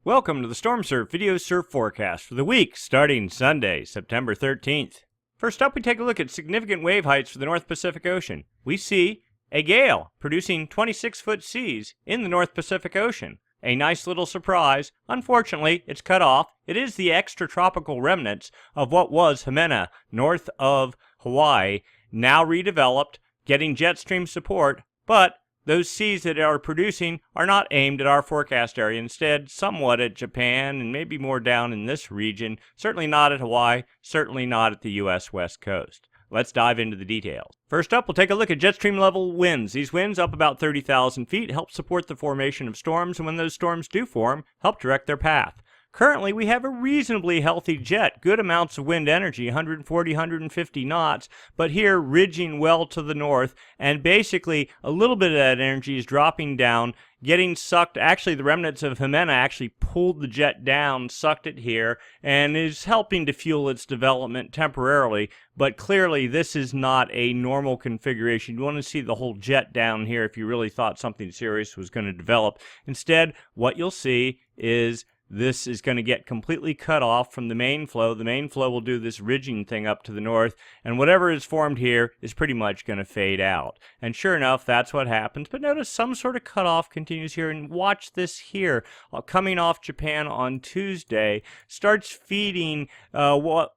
Welcome to the Stormsurf Video Surf Forecast for the week starting Sunday, September 13th. First up, we take a look at significant wave heights for the North Pacific Ocean. We see a gale producing 26-foot seas in the North Pacific Ocean. A nice little surprise. Unfortunately, it's cut off. It is the extratropical remnants of what was Jimena, north of Hawaii, now redeveloped, getting jet stream support, but those seas that are producing are not aimed at our forecast area. Instead, somewhat at Japan and maybe more down in this region. Certainly not at Hawaii, certainly not at the U.S. West Coast. Let's dive into the details. First up, we'll take a look at jet stream level winds. These winds, up about 30,000 feet, help support the formation of storms, and when those storms do form, help direct their path. Currently, we have a reasonably healthy jet, good amounts of wind energy, 140, 150 knots, but here ridging well to the north, and basically a little bit of that energy is dropping down, getting sucked. Actually, the remnants of Jimena actually pulled the jet down, sucked it here, and is helping to fuel its development temporarily, but clearly this is not a normal configuration. You want to see the whole jet down here if you really thought something serious was going to develop. Instead, what you'll see is this is going to get completely cut off from the main flow. The main flow will do this ridging thing up to the north, and whatever is formed here is pretty much going to fade out. And sure enough, that's what happens. But notice some sort of cutoff continues here, and watch this here. Coming off Japan on Tuesday, starts feeding what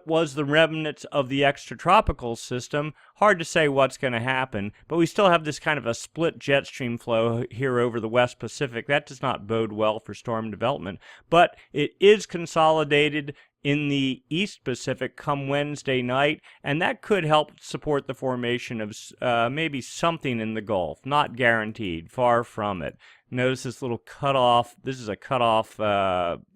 was the remnants of the extratropical system. Hard to say what's going to happen, but we still have this kind of a split jet stream flow here over the West Pacific. That does not bode well for storm development, but it is consolidated in the East Pacific come Wednesday night, and that could help support the formation of maybe something in the Gulf. Not guaranteed, far from it. Notice this little cutoff. This is a cutoff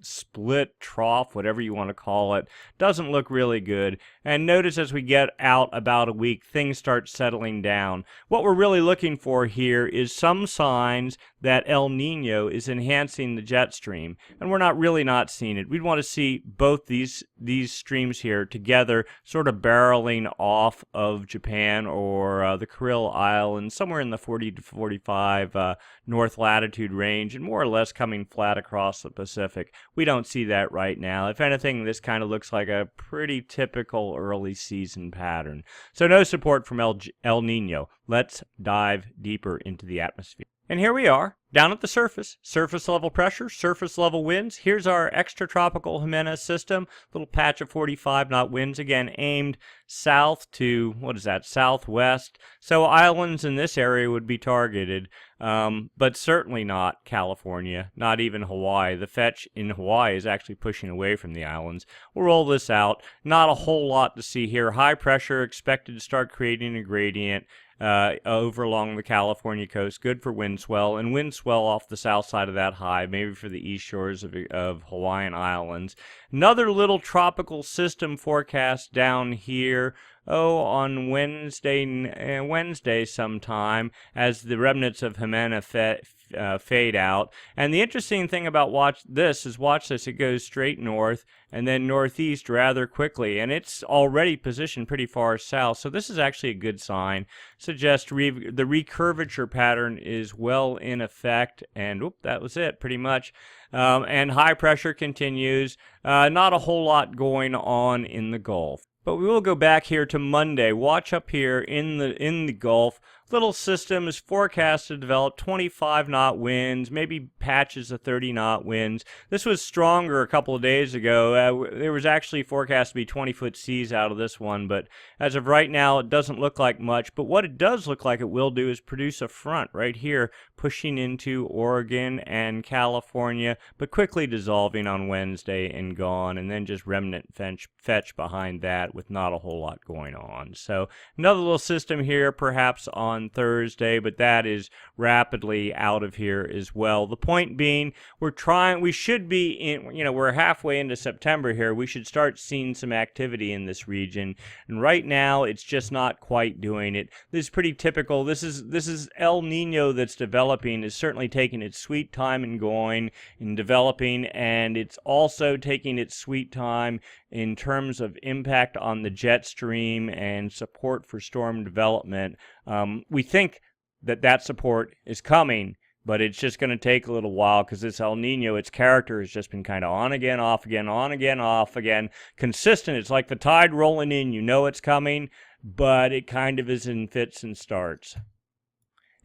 split trough, whatever you want to call it. Doesn't look really good. And notice as we get out about a week, things start settling down. What we're really looking for here is some signs that El Nino is enhancing the jet stream, and we're not seeing it. We'd want to see both these streams here together, sort of barreling off of Japan or the Kuril Islands, somewhere in the 40 to 45 north latitude range, and more or less coming flat across the Pacific. We don't see that right now. If anything, this kind of looks like a pretty typical early season pattern. So no support from El Nino. Let's dive deeper into the atmosphere. And here we are, down at the surface level pressure, surface level winds. Here's our extratropical Jimena system, little patch of 45 knot winds, again aimed south to, southwest. So islands in this area would be targeted, but certainly not California, not even Hawaii. The fetch in Hawaii is actually pushing away from the islands. We'll roll this out. Not a whole lot to see here. High pressure expected to start creating a gradient over along the California coast. Good for wind swell, and wind swell off the south side of that high, maybe for the east shores of Hawaiian Islands. Another little tropical system forecast down here, on Wednesday sometime, as the remnants of Jimena fade out. And the interesting thing about watch this. It goes straight north and then northeast rather quickly, and it's already positioned pretty far south, so this is actually a good sign. Suggests the recurvature pattern is well in effect, and that was it pretty much. And high pressure continues. Not a whole lot going on in the Gulf. But we will go back here to Monday. Watch up here in the Gulf. Little system is forecast to develop 25 knot winds, maybe patches of 30 knot winds. This was stronger a couple of days ago. There was actually forecast to be 20-foot seas out of this one, but as of right now, it doesn't look like much. But what it does look like it will do is produce a front right here, pushing into Oregon and California, but quickly dissolving on Wednesday and gone, and then just remnant fetch behind that with not a whole lot going on. So another little system here, perhaps on Thursday, but that is rapidly out of here as well. The point being, we should be in, we're halfway into September here. We should start seeing some activity in this region, and right now it's just not quite doing it. This is pretty typical. This is El Nino that's developing, is certainly taking its sweet time in going and developing, and it's also taking its sweet time in terms of impact on the jet stream and support for storm development. We think that support is coming, but it's just going to take a little while because this El Nino, its character has just been kind of on again, off again, on again, off again, consistent. It's like the tide rolling in. You know it's coming, but it kind of is in fits and starts.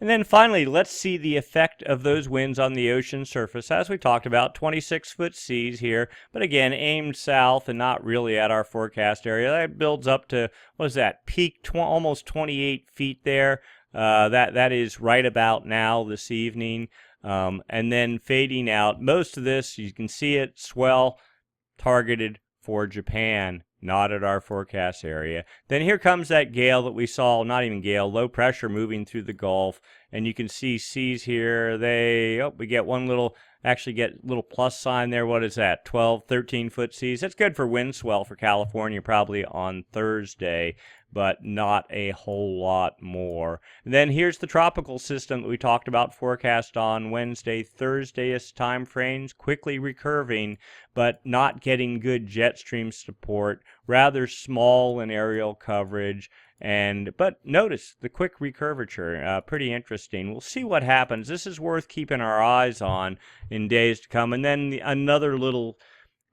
And then finally, let's see the effect of those winds on the ocean surface. As we talked about, 26-foot seas here, but again, aimed south and not really at our forecast area. That builds up to, what is that, peak almost 28 feet there. That is right about now this evening. And then fading out. Most of this, you can see it, swell targeted for Japan, not at our forecast area. Then here comes that gale that we saw, not even gale, low pressure moving through the Gulf. And you can see seas here, we get one little, actually get little plus sign there. What is that, 12, 13-foot seas? That's good for wind swell for California probably on Thursday, but not a whole lot more. And then here's the tropical system that we talked about, forecast on Wednesday, Thursday-ish time frames, quickly recurving, but not getting good jet stream support, rather small in aerial coverage. But notice the quick recurvature, pretty interesting. We'll see what happens. This is worth keeping our eyes on in days to come. And then another little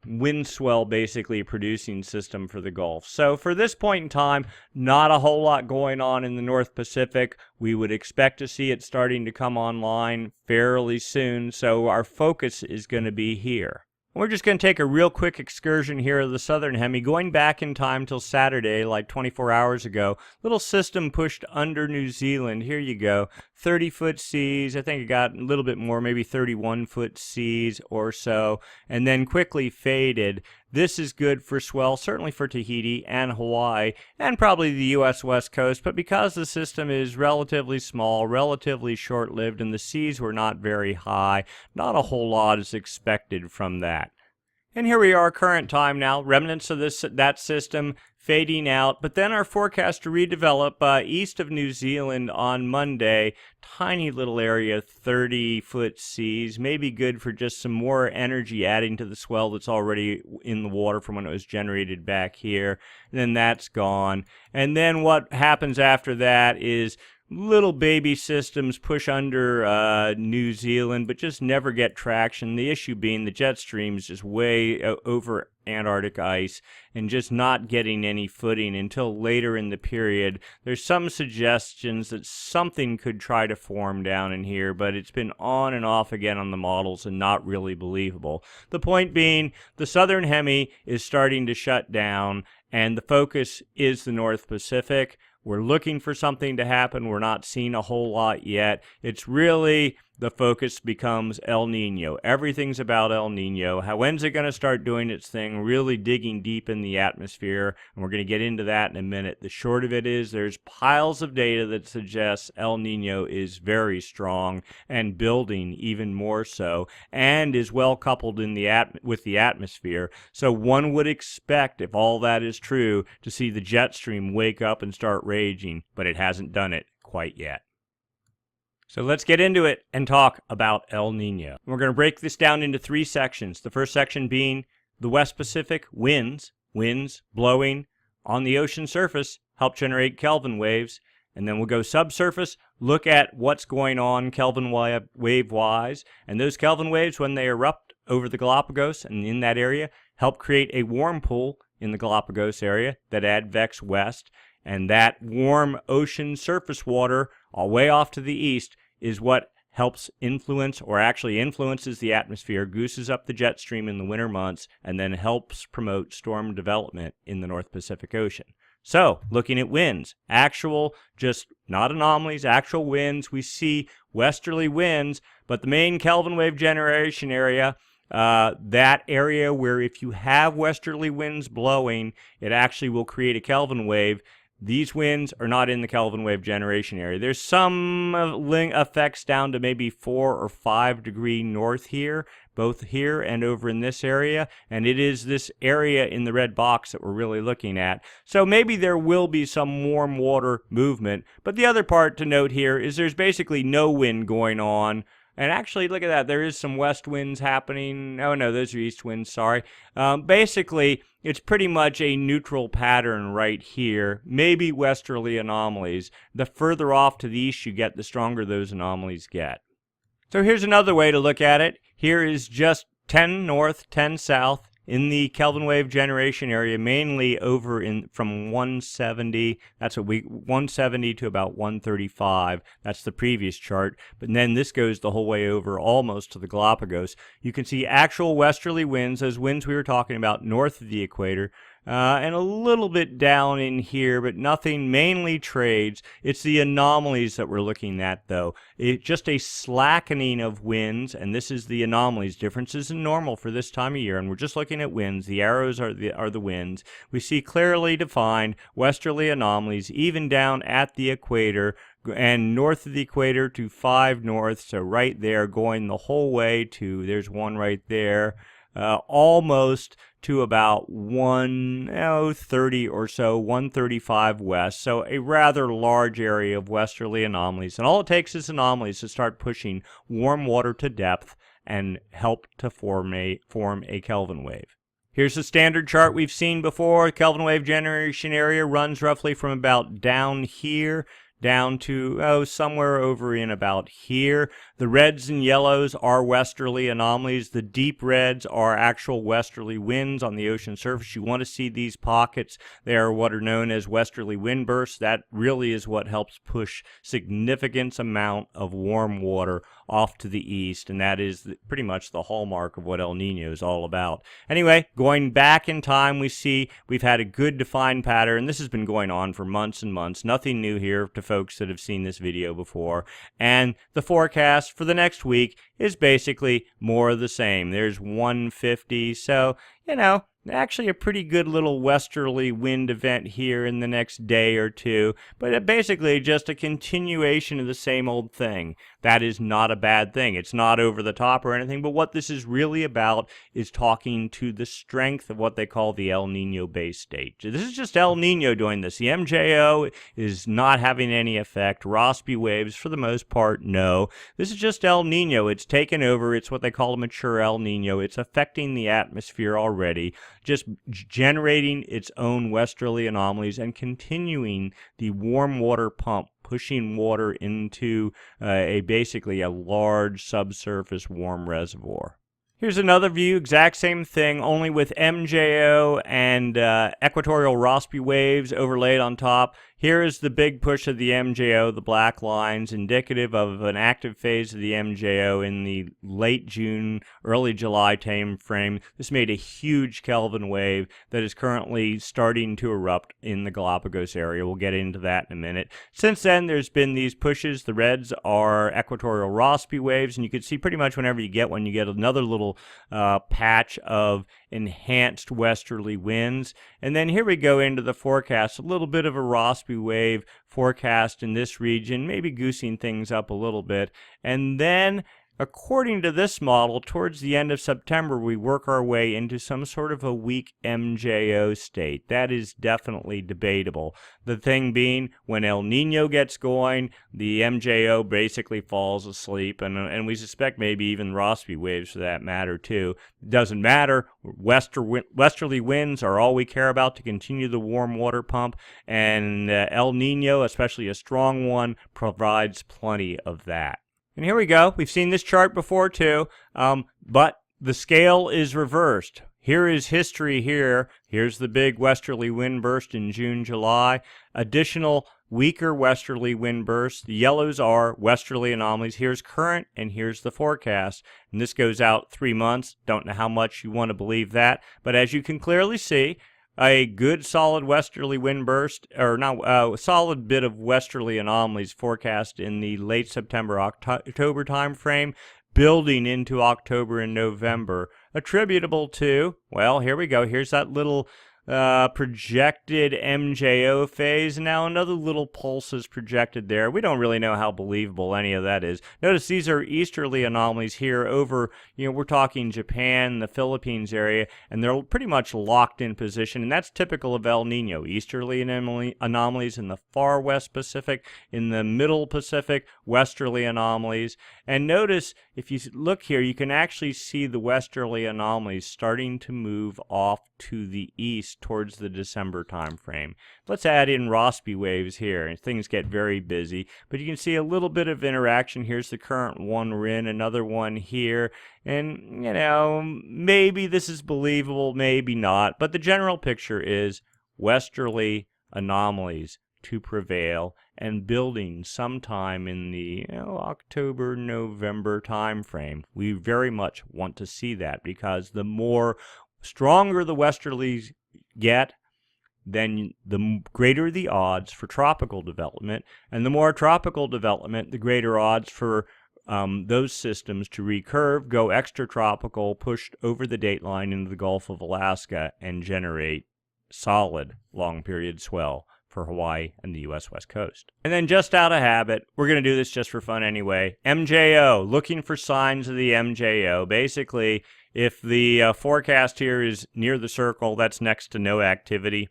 wind swell basically producing system for the Gulf. So for this point in time, not a whole lot going on in the North Pacific. We would expect to see it starting to come online fairly soon. So our focus is going to be here. We're just going to take a real quick excursion here of the southern hemi, going back in time till Saturday, like 24 hours ago. Little system pushed under New Zealand. Here you go. 30-foot seas. I think it got a little bit more, maybe 31-foot seas or so, and then quickly faded. This is good for swell, certainly for Tahiti and Hawaii, and probably the U.S. West Coast, but because the system is relatively small, relatively short-lived, and the seas were not very high, not a whole lot is expected from that. And here we are, current time now, remnants of that system fading out, but then our forecast to redevelop east of New Zealand on Monday. Tiny little area, 30-foot seas, maybe good for just some more energy adding to the swell that's already in the water from when it was generated back here. And then that's gone. And then what happens after that is little baby systems push under New Zealand, but just never get traction. The issue being the jet stream is just way over Antarctic ice and just not getting any footing until later in the period. There's some suggestions that something could try to form down in here, but it's been on and off again on the models and not really believable. The point being, the southern hemi is starting to shut down, and the focus is the North Pacific. We're looking for something to happen. We're not seeing a whole lot yet. It's really, the focus becomes El Nino. Everything's about El Nino. When's it going to start doing its thing, really digging deep in the atmosphere? And we're going to get into that in a minute. The short of it is there's piles of data that suggests El Nino is very strong and building even more so, and is well coupled in with the atmosphere. So one would expect, if all that is true, to see the jet stream wake up and start raging, but it hasn't done it quite yet. So let's get into it and talk about El Nino. We're going to break this down into three sections. The first section being the West Pacific winds blowing on the ocean surface help generate Kelvin waves. And then we'll go subsurface, look at what's going on Kelvin wave-wise. And those Kelvin waves, when they erupt over the Galapagos and in that area, help create a warm pool in the Galapagos area that advex west. And that warm ocean surface water, all way off to the east, is what helps influence, or actually influences, the atmosphere, gooses up the jet stream in the winter months, and then helps promote storm development in the North Pacific Ocean. So, looking at winds, actual, just not anomalies, actual winds, we see westerly winds, but the main Kelvin wave generation area, that area where if you have westerly winds blowing, it actually will create a Kelvin wave. These winds are not in the Kelvin wave generation area. There's some effects down to maybe 4 or 5 degree north here, both here and over in this area, and it is this area in the red box that we're really looking at. So maybe there will be some warm water movement, but the other part to note here is there's basically no wind going on. And actually, look at that. There is some west winds happening. Oh, no, those are east winds, sorry. Basically, it's pretty much a neutral pattern right here. Maybe westerly anomalies. The further off to the east you get, the stronger those anomalies get. So here's another way to look at it. Here is just 10 north, 10 south in the Kelvin wave generation area, mainly over in from 170. That's 170 to about 135. That's the previous chart. But then this goes the whole way over almost to the Galapagos. You can see actual westerly winds, those winds we were talking about north of the equator. And a little bit down in here, but nothing, mainly trades. It's the anomalies that we're looking at, though. It's just a slackening of winds, and this is the anomalies. Differences in normal for this time of year, and we're just looking at winds. The arrows are the winds. We see clearly defined westerly anomalies, even down at the equator, and north of the equator to 5 north, so right there, going the whole way to, there's one right there, almost to about 130 or so, 135 west, so a rather large area of westerly anomalies. And all it takes is anomalies to start pushing warm water to depth and help to form a Kelvin wave. Here's the standard chart we've seen before. Kelvin wave generation area runs roughly from about down here down to, somewhere over in about here. The reds and yellows are westerly anomalies. The deep reds are actual westerly winds on the ocean surface. You want to see these pockets. They are what are known as westerly wind bursts. That really is what helps push significant amount of warm water off to the east, and that is pretty much the hallmark of what El Nino is all about. Anyway, going back in time, we see we've had a good defined pattern. This has been going on for months and months. Nothing new here to folks that have seen this video before. And the forecast for the next week is basically more of the same. There's 150, so, actually a pretty good little westerly wind event here in the next day or two, but basically just a continuation of the same old thing. That is not a bad thing. It's not over the top or anything, but what this is really about is talking to the strength of what they call the El Nino base state. This is just El Nino doing this. The MJO is not having any effect. Rossby waves, for the most part, no. This is just El Nino. It's taken over. It's what they call a mature El Nino. It's affecting the atmosphere already, just generating its own westerly anomalies and continuing the warm water pump, pushing water into basically a large subsurface warm reservoir. Here's another view, exact same thing, only with MJO and equatorial Rossby waves overlaid on top. Here is the big push of the MJO, the black lines, indicative of an active phase of the MJO in the late June, early July time frame. This made a huge Kelvin wave that is currently starting to erupt in the Galapagos area. We'll get into that in a minute. Since then, there's been these pushes. The reds are equatorial Rossby waves, and you can see pretty much whenever you get one, you get another little patch of enhanced westerly winds. And then here we go into the forecast, a little bit of a Rossby wave forecast in this region, maybe goosing things up a little bit. And then, according to this model, towards the end of September, we work our way into some sort of a weak MJO state. That is definitely debatable. The thing being, when El Nino gets going, the MJO basically falls asleep, and we suspect maybe even Rossby waves for that matter too. It doesn't matter. Westerly winds are all we care about to continue the warm water pump, and El Nino, especially a strong one, provides plenty of that. And here we go. We've seen this chart before too, but the scale is reversed. Here is history here. Here's the big westerly wind burst in June, July. Additional weaker westerly wind bursts. The yellows are westerly anomalies. Here's current, and here's the forecast. And this goes out 3 months. Don't know how much you want to believe that. But as you can clearly see, a good solid westerly wind burst, or not, solid bit of westerly anomalies forecast in the late September, October time frame, building into October and November, attributable to, well, here we go. Here's that little projected MJO phase. Now another little pulse is projected there. We don't really know how believable any of that is. Notice these are easterly anomalies here over, we're talking Japan, the Philippines area, and they're pretty much locked in position, and that's typical of El Nino. Easterly anomalies in the far west Pacific, in the middle Pacific, westerly anomalies. And notice, if you look here, you can actually see the westerly anomalies starting to move off to the east east towards the December time frame. Let's add in Rossby waves here, and things get very busy. But you can see a little bit of interaction. Here's the current one we're in, another one here. And, you know, maybe this is believable, maybe not. But the general picture is westerly anomalies to prevail and building sometime in the October, November time frame. We very much want to see that, because the more stronger the westerlies get, then the greater the odds for tropical development, and the more tropical development, the greater odds for those systems to recurve, go extratropical, pushed over the dateline into the Gulf of Alaska, and generate solid long period swell for Hawaii and the U.S. West Coast. And then, just out of habit, we're going to do this just for fun anyway, MJO, looking for signs of the MJO. Basically, if the forecast here is near the circle, that's next to no activity.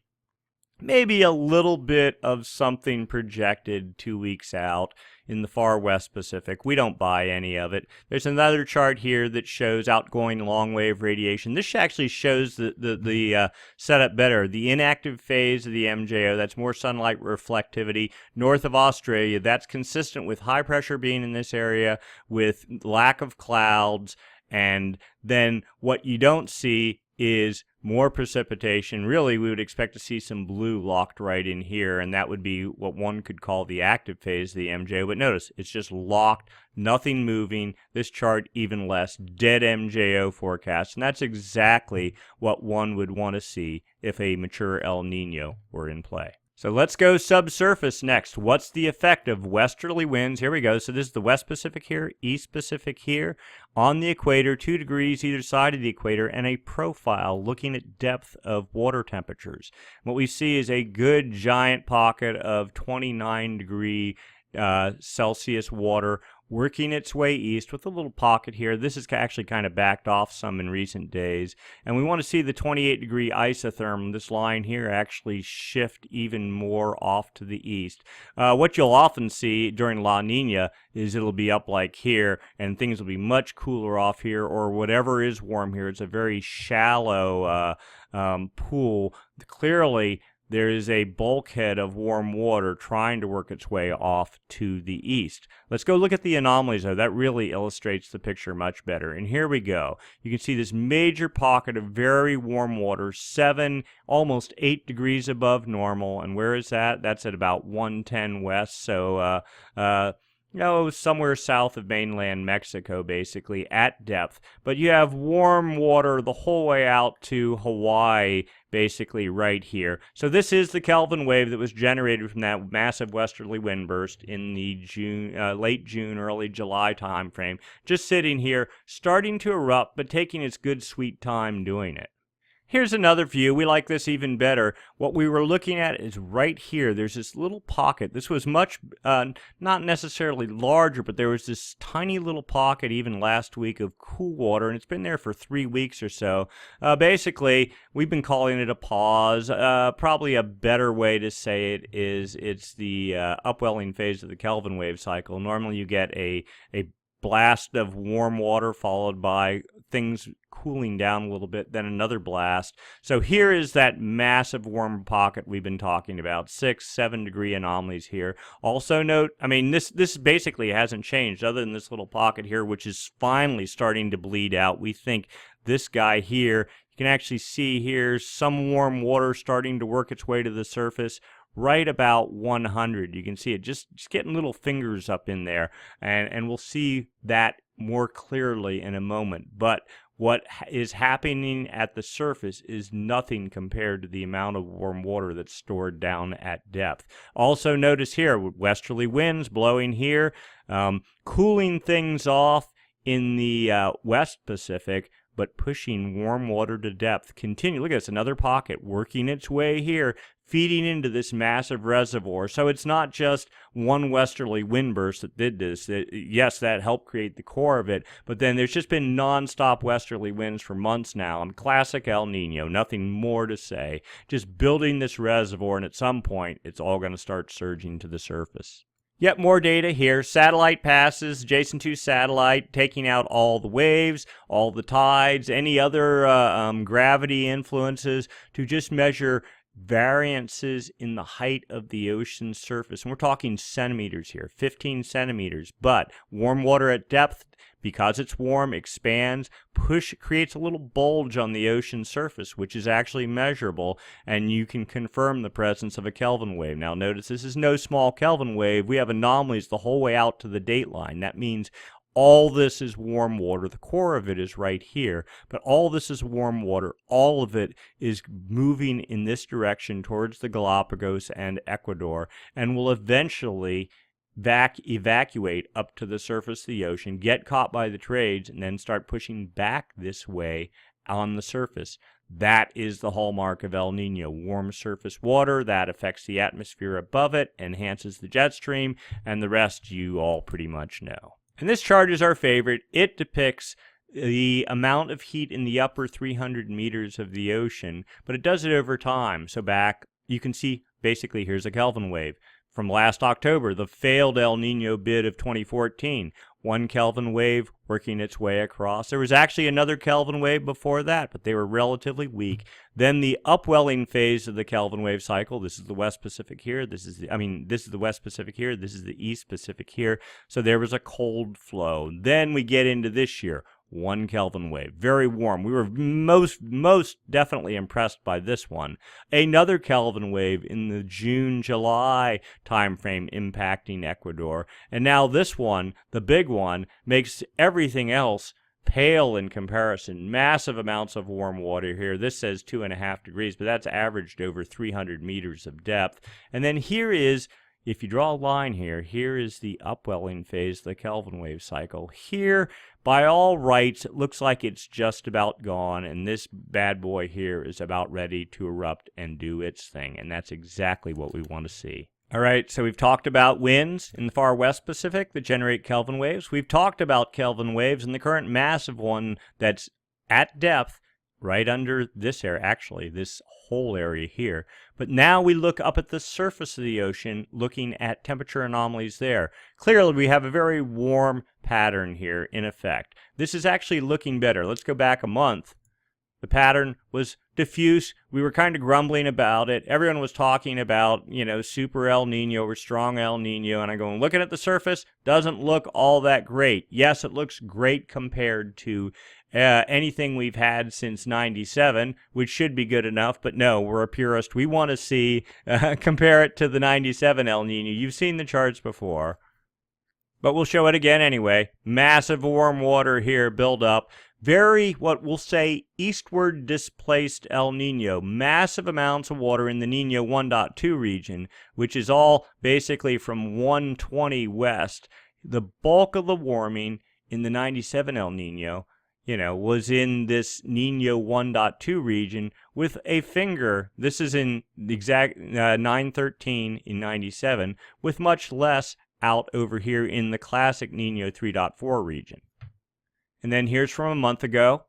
Maybe a little bit of something projected 2 weeks out in the far west Pacific. We don't buy any of it. There's another chart here that shows outgoing long wave radiation. This actually shows the setup better. The inactive phase of the MJO, that's more sunlight reflectivity north of Australia. That's consistent with high pressure being in this area, with lack of clouds. And then what you don't see is more precipitation. Really, we would expect to see some blue locked right in here, and that would be what one could call the active phase of the MJO. But notice, it's just locked, nothing moving. This chart even less, dead MJO forecast, and that's exactly what one would want to see if a mature El Nino were in play. So let's go subsurface next. What's the effect of westerly winds? Here we go. So this is the West Pacific here, East Pacific here, on the equator, 2 degrees either side of the equator, and a profile looking at depth of water temperatures. What we see is a good giant pocket of 29-degree Celsius water working its way east with a little pocket here. This is actually kind of backed off some in recent days. And we want to see the 28-degree isotherm, this line here, actually shift even more off to the east. What you'll often see during La Nina is it'll be up like here, and things will be much cooler off here, or whatever is warm here. It's a very shallow pool. Clearly, there is a bulkhead of warm water trying to work its way off to the east. Let's go look at the anomalies, though. That really illustrates the picture much better. And here we go. You can see this major pocket of very warm water, 7, almost 8 degrees above normal. And where is that? That's at about 110 west. So, somewhere south of mainland Mexico, basically, at depth. But you have warm water the whole way out to Hawaii, basically right here. So this is the Kelvin wave that was generated from that massive westerly wind burst in the late June, early July time frame. Just sitting here, starting to erupt, but taking its good sweet time doing it. Here's another view. We like this even better. What we were looking at is right here. There's this little pocket. This was much, not necessarily larger, but there was this tiny little pocket even last week of cool water, and it's been there for 3 weeks or so. Basically, we've been calling it a pause. Probably a better way to say it is it's the upwelling phase of the Kelvin wave cycle. Normally you get a blast of warm water followed by things cooling down a little bit, then another blast. So here is that massive warm pocket we've been talking about, 6, 7 degree anomalies here. Also note, I mean, this basically hasn't changed other than this little pocket here, which is finally starting to bleed out. We think this guy here, you can actually see here some warm water starting to work its way to the surface right about 100. You can see it just getting little fingers up in there, and we'll see that more clearly in a moment. But what is happening at the surface is nothing compared to the amount of warm water that's stored down at depth. Also notice here, westerly winds blowing here, cooling things off in the West Pacific, but pushing warm water to depth. Continue. Look at this, another pocket working its way here, feeding into this massive reservoir. So it's not just one westerly wind burst that did this. Yes, that helped create the core of it, but then there's just been nonstop westerly winds for months now. And classic El Nino, nothing more to say. Just building this reservoir, and at some point, it's all going to start surging to the surface. Yet more data here. Satellite passes, JSON-2 satellite, taking out all the waves, all the tides, any other gravity influences to just measure variances in the height of the ocean surface. And we're talking centimeters here, 15 centimeters. But warm water at depth, because it's warm, expands, creates a little bulge on the ocean surface, which is actually measurable, and you can confirm the presence of a Kelvin wave. Now notice this is no small Kelvin wave. We have anomalies the whole way out to the dateline. That means all this is warm water. The core of it is right here, but all this is warm water. All of it is moving in this direction towards the Galapagos and Ecuador, and will eventually evacuate up to the surface of the ocean, get caught by the trades, and then start pushing back this way on the surface. That is the hallmark of El Nino, warm surface water that affects the atmosphere above it, enhances the jet stream, and the rest you all pretty much know. And this chart is our favorite. It depicts the amount of heat in the upper 300 meters of the ocean, but it does it over time. So back, you can see, basically, here's a Kelvin wave. From last October, the failed El Nino bid of 2014. One Kelvin wave working its way across. There was actually another Kelvin wave before that, but they were relatively weak. Then the upwelling phase of the Kelvin wave cycle. This is the West Pacific here. This is the West Pacific here. This is the East Pacific here. So there was a cold flow. Then we get into this year. One Kelvin wave, very warm. We were most definitely impressed by this one. Another Kelvin wave in the June-July timeframe impacting Ecuador. And now this one, the big one, makes everything else pale in comparison. Massive amounts of warm water here. This says 2.5 degrees, but that's averaged over 300 meters of depth. And then here is, if you draw a line here, here is the upwelling phase of the Kelvin wave cycle. Here, by all rights, it looks like it's just about gone, and this bad boy here is about ready to erupt and do its thing, and that's exactly what we want to see. All right, so we've talked about winds in the far West Pacific that generate Kelvin waves. We've talked about Kelvin waves and the current massive one that's at depth right under this area, actually, this whole area here. But now we look up at the surface of the ocean, looking at temperature anomalies there. Clearly, we have a very warm pattern here in effect. This is actually looking better. Let's go back a month. The pattern was diffuse. We were kind of grumbling about it. Everyone was talking about, super El Nino or strong El Nino. And I'm going, looking at the surface, doesn't look all that great. Yes, it looks great compared to anything we've had since 97, which should be good enough. But no, we're a purist. We want to see, compare it to the 97 El Nino. You've seen the charts before. But we'll show it again anyway. Massive warm water here build up. Very, what we'll say, eastward displaced El Nino. Massive amounts of water in the Nino 1.2 region, which is all basically from 120 west. The bulk of the warming in the 97 El Nino, was in this Nino 1.2 region with a finger. This is in the exact 913 in 97, with much less out over here in the classic Nino 3.4 region. And then here's from a month ago.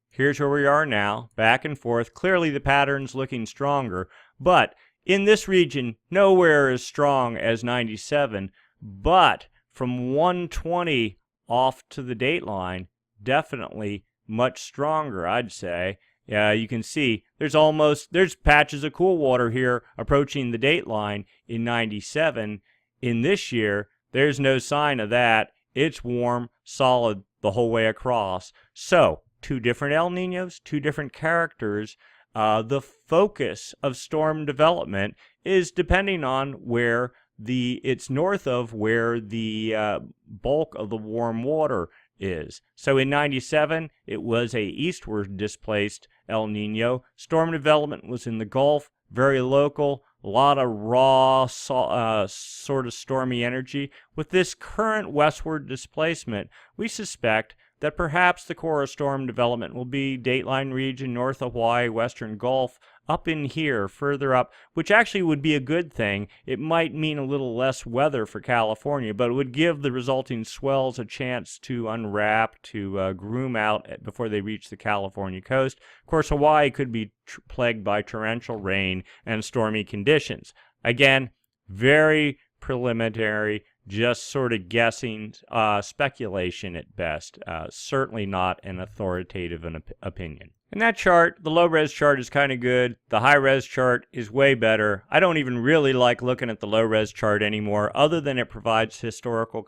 Here's where we are now, back and forth. Clearly the pattern's looking stronger, but in this region, nowhere as strong as 97, but from 120 off to the dateline, definitely much stronger, I'd say. You can see there's patches of cool water here approaching the dateline in 97. In this year, there's no sign of that. It's warm, solid the whole way across. So, two different El Ninos, two different characters. The focus of storm development is depending on where it's north of where the bulk of the warm water is. So in 97, it was a eastward displaced El Nino. Storm development was in the Gulf, very local, a lot of raw, sort of stormy energy. With this current westward displacement, we suspect that perhaps the core of storm development will be dateline region, north of Hawaii, western Gulf, up in here, further up, which actually would be a good thing. It might mean a little less weather for California, but it would give the resulting swells a chance to unwrap, to groom out before they reach the California coast. Of course, Hawaii could be plagued by torrential rain and stormy conditions. Again, very preliminary, just sort of guessing, speculation at best. Certainly not an authoritative opinion. In that chart, the low-res chart is kind of good. The high-res chart is way better. I don't even really like looking at the low-res chart anymore, other than it provides historical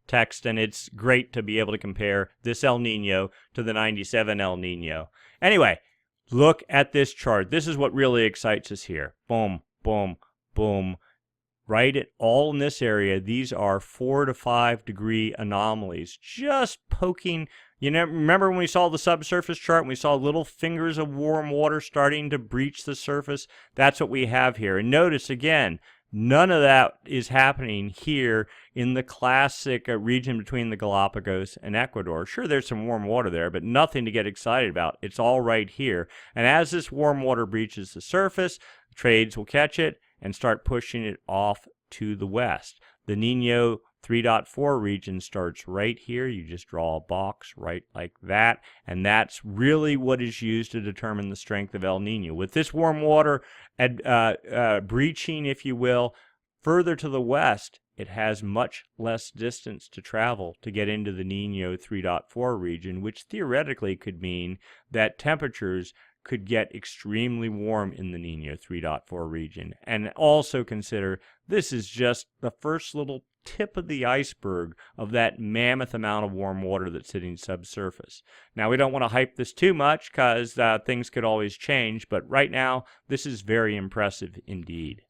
text, and it's great to be able to compare this El Nino to the 97 El Nino. Anyway, look at this chart. This is what really excites us here. Boom, boom, boom. Right at all in this area, these are 4 to 5 degree anomalies, just poking. You know, remember when we saw the subsurface chart and we saw little fingers of warm water starting to breach the surface? That's what we have here. And notice again, none of that is happening here in the classic region between the Galapagos and Ecuador. Sure, there's some warm water there, but nothing to get excited about. It's all right here. And as this warm water breaches the surface, trades will catch it and start pushing it off to the west. The Nino 3.4 region starts right here. You just draw a box right like that, and that's really what is used to determine the strength of El Nino. With this warm water breaching, if you will, further to the west, it has much less distance to travel to get into the Nino 3.4 region, which theoretically could mean that temperatures could get extremely warm in the Nino 3.4 region. And also consider this is just the first little tip of the iceberg of that mammoth amount of warm water that's sitting subsurface. Now, we don't want to hype this too much because things could always change, but right now, this is very impressive indeed.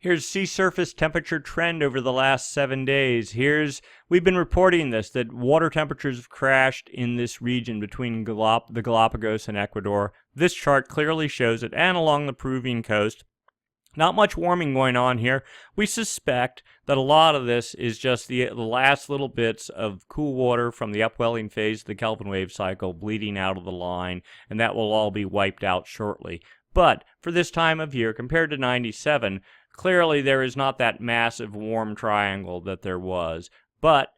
Here's sea surface temperature trend over the last 7 days. We've been reporting this, that water temperatures have crashed in this region between the Galapagos and Ecuador. This chart clearly shows it, and along the Peruvian coast. Not much warming going on here. We suspect that a lot of this is just the last little bits of cool water from the upwelling phase of the Kelvin wave cycle bleeding out of the line, and that will all be wiped out shortly. But for this time of year, compared to 97, clearly there is not that massive warm triangle that there was. But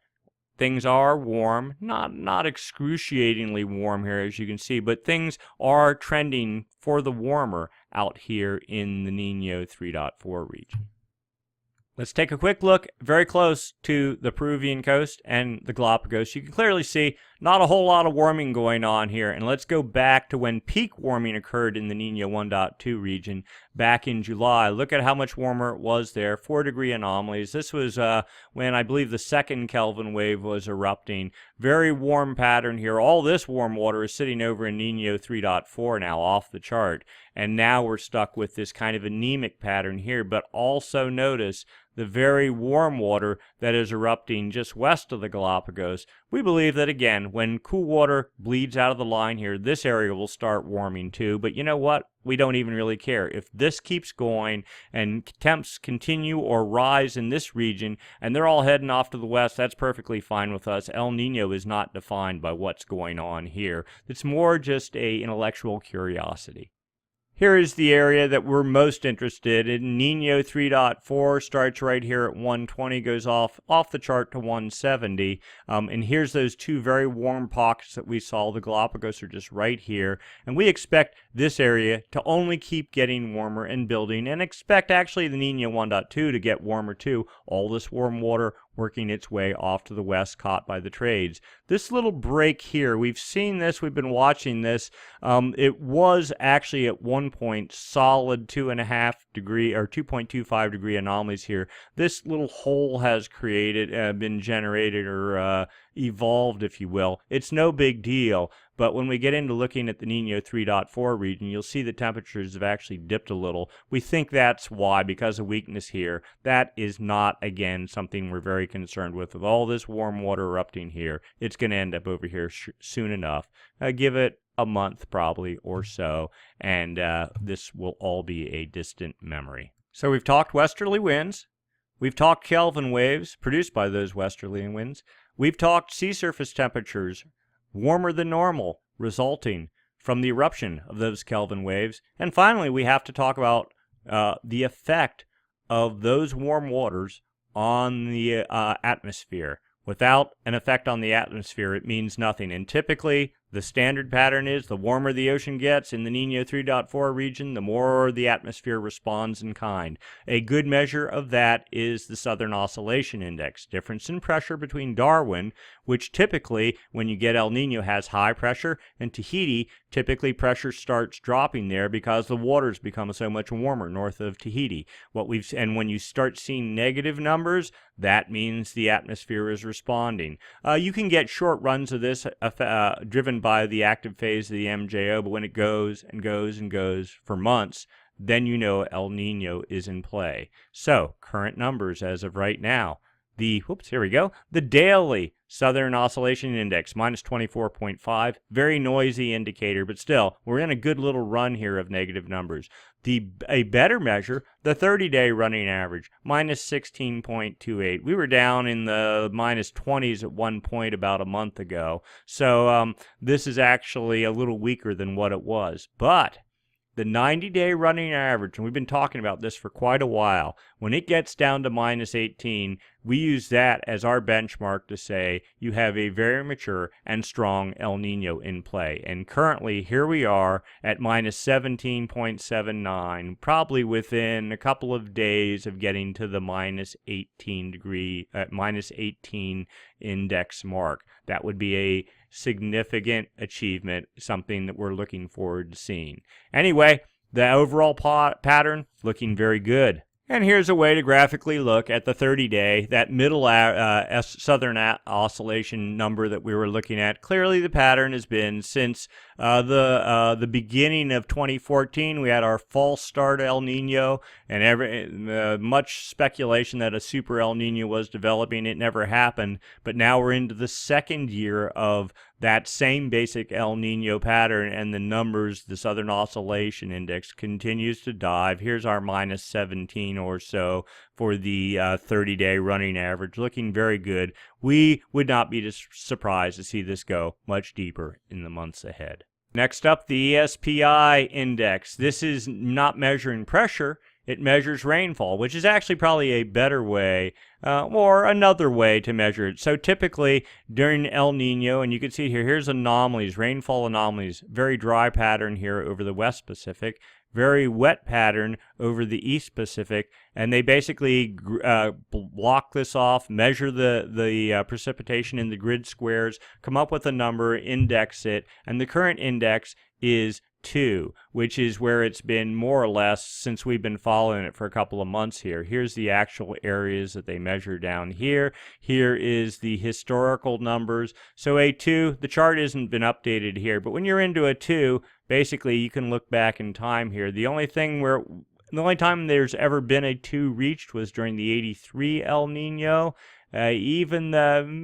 things are warm, not excruciatingly warm here as you can see, but things are trending for the warmer out here in the Nino 3.4 region. Let's take a quick look very close to the Peruvian coast and the Galapagos. You can clearly see not a whole lot of warming going on here. And let's go back to when peak warming occurred in the Nino 1.2 region back in July. Look at how much warmer it was there, 4 degree anomalies. This was when I believe the second Kelvin wave was erupting. Very warm pattern here. All this warm water is sitting over in Nino 3.4 now off the chart. And now we're stuck with this kind of anemic pattern here. But also notice the very warm water that is erupting just west of the Galapagos. We believe that, again, when cool water bleeds out of the line here, this area will start warming too. But you know what? We don't even really care. If this keeps going and temps continue or rise in this region and they're all heading off to the west, that's perfectly fine with us. El Nino is not defined by what's going on here. It's more just an intellectual curiosity. Here is the area that we're most interested in. Nino 3.4 starts right here at 120, goes off the chart to 170. And here's those two very warm pockets that we saw. The Galapagos are just right here. And we expect this area to only keep getting warmer and building, and expect actually the Nino 1.2 to get warmer too. All this warm water working its way off to the west, caught by the trades. This little break here, we've seen this, we've been watching this. It was actually at one point solid 2.5 degree or 2.25 degree anomalies here. This little hole has been generated or evolved, if you will. It's no big deal. But when we get into looking at the Nino 3.4 region, you'll see the temperatures have actually dipped a little. We think that's why, because of weakness here. That is not, again, something we're very concerned with. With all this warm water erupting here, it's going to end up over here soon enough. Give it a month probably or so, and this will all be a distant memory. So we've talked westerly winds. We've talked Kelvin waves produced by those westerly winds. We've talked sea surface temperatures warmer than normal, resulting from the eruption of those Kelvin waves. And finally, we have to talk about the effect of those warm waters on the atmosphere. Without an effect on the atmosphere, it means nothing. And typically, The standard pattern is the warmer the ocean gets in the Nino 3.4 region, the more the atmosphere responds in kind. A good measure of that is the Southern Oscillation Index, difference in pressure between Darwin, which typically, when you get El Nino, has high pressure, and Tahiti, typically pressure starts dropping there because the waters become so much warmer north of Tahiti. And when you start seeing negative numbers, that means the atmosphere is responding. You can get short runs of this driven by the active phase of the MJO, but when it goes and goes and goes for months, then you know El Nino is in play. So, current numbers as of right now. Here we go. The daily Southern Oscillation Index, minus 24.5. Very noisy indicator, but still, we're in a good little run here of negative numbers. A better measure, the 30-day running average, minus 16.28. We were down in the minus 20s at one point about a month ago. So this is actually a little weaker than what it was. But the 90-day running average, and we've been talking about this for quite a while, when it gets down to minus 18, we use that as our benchmark to say you have a very mature and strong El Nino in play. And currently, here we are at minus 17.79, probably within a couple of days of getting to the minus 18 index mark. That would be a significant achievement, something that we're looking forward to seeing. Anyway, the overall pattern looking very good. And here's a way to graphically look at the 30-day, that middle Southern Oscillation number that we were looking at. Clearly, the pattern has been since the beginning of 2014. We had our false start El Nino, and much speculation that a super El Nino was developing. It never happened, but now we're into the second year of that same basic El Nino pattern, and the numbers, the Southern Oscillation Index, continues to dive. Here's our minus 17 or so for the 30-day running average, looking very good. We would not be surprised to see this go much deeper in the months ahead. Next up, the ESPI index. This is not measuring pressure. It measures rainfall, which is actually probably a better way or another way to measure it. So typically during El Nino, and you can see here, here's anomalies, rainfall anomalies, very dry pattern here over the West Pacific, very wet pattern over the East Pacific, and they basically block this off, measure the precipitation in the grid squares, come up with a number, index it, and the current index is 2, which is where it's been more or less since we've been following it for a couple of months here. Here's the actual areas that they measure down here. Here is the historical numbers. So a 2, the chart hasn't been updated here, but when you're into a 2, basically you can look back in time here. The only time there's ever been a 2 reached was during the 83 El Nino. Even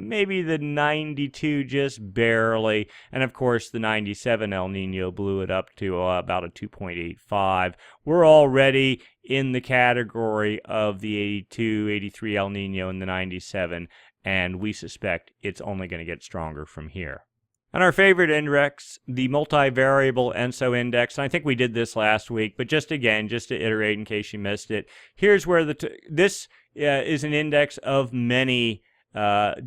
maybe the 92 just barely, and of course the 97 El Nino blew it up to about a 2.85. We're already in the category of the 82, 83 El Nino and the 97, and we suspect it's only going to get stronger from here. And our favorite index, the multivariable ENSO index, and I think we did this last week, but just to iterate in case you missed it, here's where this is an index of many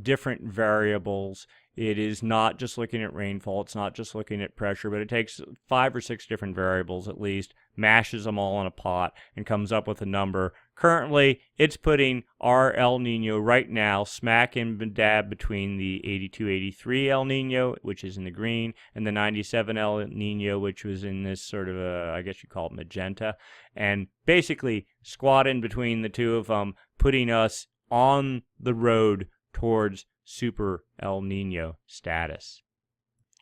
different variables. It is not just looking at rainfall, it's not just looking at pressure, but it takes 5 or 6 different variables at least, mashes them all in a pot, and comes up with a number. Currently, it's putting our El Nino right now smack in dab between the 82-83 El Nino, which is in the green, and the 97 El Nino, which was in this sort of I guess you call it magenta, and basically squat in between the two of them, putting us on the road towards Super El Nino status.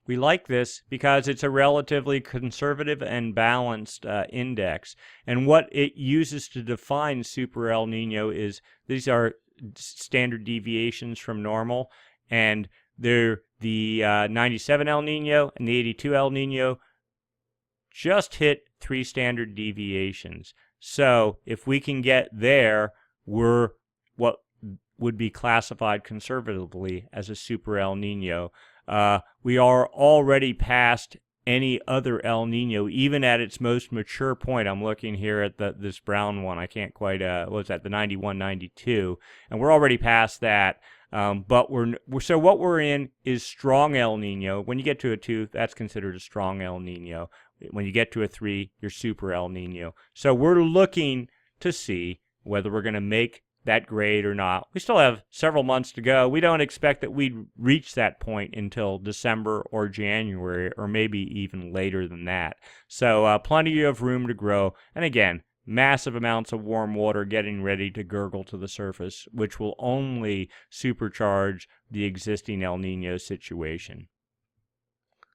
We like this because it's a relatively conservative and balanced index, and what it uses to define Super El Nino is these are standard deviations from normal, and they're the 97 El Nino and the 82 El Nino just hit 3 standard deviations. So if we can get there, we're what would be classified conservatively as a Super El Nino. We are already past any other El Nino, even at its most mature point. I'm looking here at this brown one. I can't quite, what was that, the 91, 92, and we're already past that. But so what we're in is strong El Nino. When you get to a 2, that's considered a strong El Nino. When you get to a 3, you're super El Nino. So we're looking to see whether we're going to make that grade or not. We still have several months to go. We don't expect that we'd reach that point until December or January, or maybe even later than that. So plenty of room to grow. And again, massive amounts of warm water getting ready to gurgle to the surface, which will only supercharge the existing El Nino situation.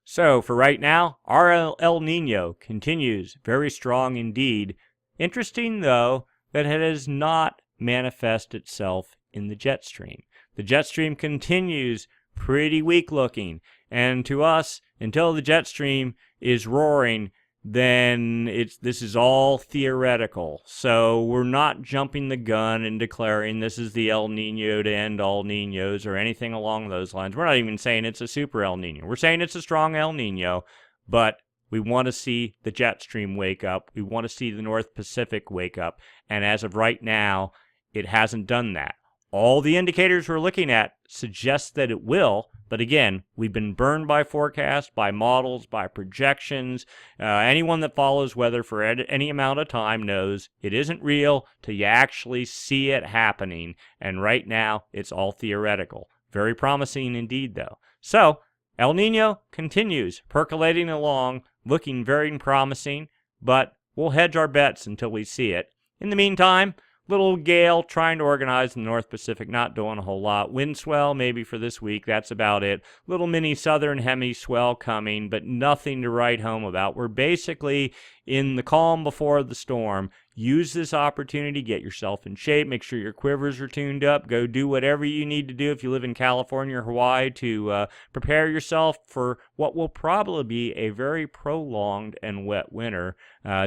So for right now, our El Nino continues very strong indeed. Interesting, though, that it has not manifest itself in the jet stream. The jet stream continues pretty weak looking, and to us, until the jet stream is roaring, then this is all theoretical. So we're not jumping the gun and declaring this is the El Nino to end all Ninos or anything along those lines. We're not even saying it's a super El Nino. We're saying it's a strong El Nino, but we want to see the jet stream wake up. We want to see the North Pacific wake up. And as of right now, it hasn't done that. All the indicators we're looking at suggest that it will. But again, we've been burned by forecasts, by models, by projections. Anyone that follows weather for any amount of time knows it isn't real till you actually see it happening. And right now, it's all theoretical. Very promising indeed, though. So, El Nino continues percolating along, looking very promising, but we'll hedge our bets until we see it. In the meantime, little gale trying to organize in the North Pacific, not doing a whole lot. Wind swell maybe for this week, that's about it. Little mini southern hemi swell coming, but nothing to write home about. We're basically in the calm before the storm. Use this opportunity, get yourself in shape, make sure your quivers are tuned up, go do whatever you need to do if you live in California or Hawaii to prepare yourself for what will probably be a very prolonged and wet winter.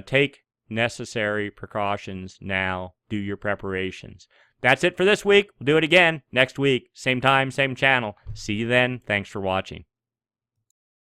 Take necessary precautions now. Do your preparations. That's it for this week. We'll do it again next week. Same time, same channel. See you then. Thanks for watching.